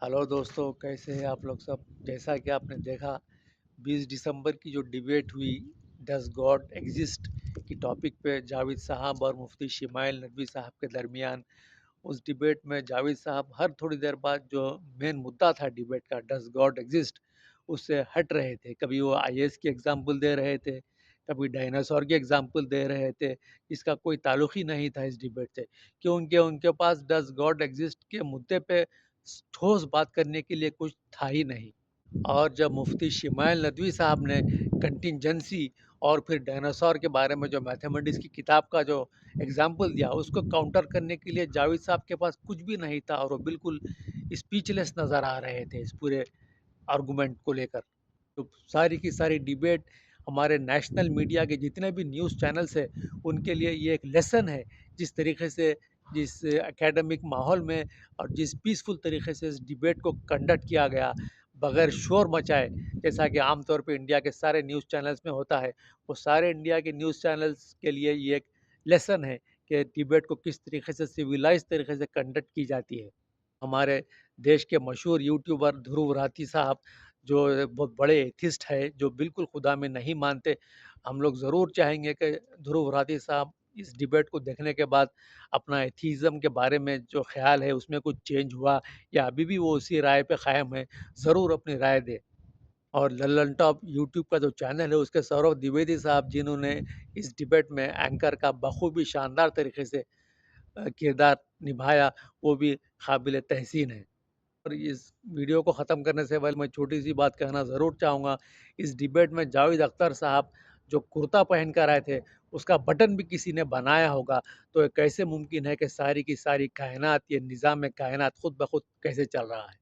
Hello दोस्तों, कैसे हैं आप लोग सब? जैसा कि आपने देखा 20 दिसंबर की जो डिबेट हुई, डज़ गॉड एक्सिस्ट की टॉपिक पे जावेद साहब और मुफ्ती शिमाइल नदवी साहब के दरमियान, उस डिबेट में जावेद साहब हर थोड़ी देर बाद जो मेन मुद्दा था डिबेट का, डज़ गॉड एक्सिस्ट, उससे हट रहे थे। कभी वो आईएएस की एग्जाम्पल दे रहे थे, कभी डायनासोर की एग्जाम्पल दे रहे थे, इसका कोई ताल्लुक ही नहीं था इस डिबेट से, क्योंकि उनके पास डज़ गॉड एक्सिस्ट के मुद्दे पे ठोस बात करने के लिए कुछ था ही नहीं। और जब मुफ्ती शिमाइल नदवी साहब ने कंटिंजेंसी और फिर डायनासोर के बारे में जो मैथमेटिक्स की किताब का जो एग्जाम्पल दिया, उसको काउंटर करने के लिए जावेद साहब के पास कुछ भी नहीं था और वो बिल्कुल स्पीचलेस नज़र आ रहे थे इस पूरे आर्गूमेंट को लेकर। तो सारी की सारी डिबेट हमारे नेशनल मीडिया के जितने भी न्यूज़ चैनल्स हैं, उनके लिए ये एक लेसन है। जिस तरीके से जिस एकेडमिक माहौल में और जिस पीसफुल तरीके से इस डिबेट को कंडक्ट किया गया, बगैर शोर मचाए, जैसा कि आमतौर पे इंडिया के सारे न्यूज़ चैनल्स में होता है, वो सारे इंडिया के न्यूज़ चैनल्स के लिए ये एक लेसन है कि डिबेट को किस तरीके से सिविलाइज तरीके से कंडक्ट की जाती है। हमारे देश के मशहूर यूट्यूबर ध्रुव राठी साहब, जो बहुत बड़े एथिस्ट है, जो बिल्कुल खुदा में नहीं मानते, हम लोग ज़रूर चाहेंगे कि ध्रुव राठी साहब इस डिबेट को देखने के बाद अपना एथिज़्म के बारे में जो ख्याल है उसमें कुछ चेंज हुआ या अभी भी वो उसी राय पे कायम है, ज़रूर अपनी राय दें। और लल्लन टॉप यूट्यूब का जो चैनल है, उसके सौरभ द्विवेदी साहब, जिन्होंने इस डिबेट में एंकर का बखूबी शानदार तरीके से किरदार निभाया, वो भी काबिल तहसीन है। और इस वीडियो को ख़त्म करने से पहले मैं छोटी-सी बात कहना ज़रूर चाहूँगा। इस डिबेट में जावेद अख्तर साहब जो कुर्ता पहन कर आए थे, उसका बटन भी किसी ने बनाया होगा, तो ये कैसे मुमकिन है कि सारी की सारी कायनात, ये निज़ाम कायनात खुद ब खुद कैसे चल रहा है?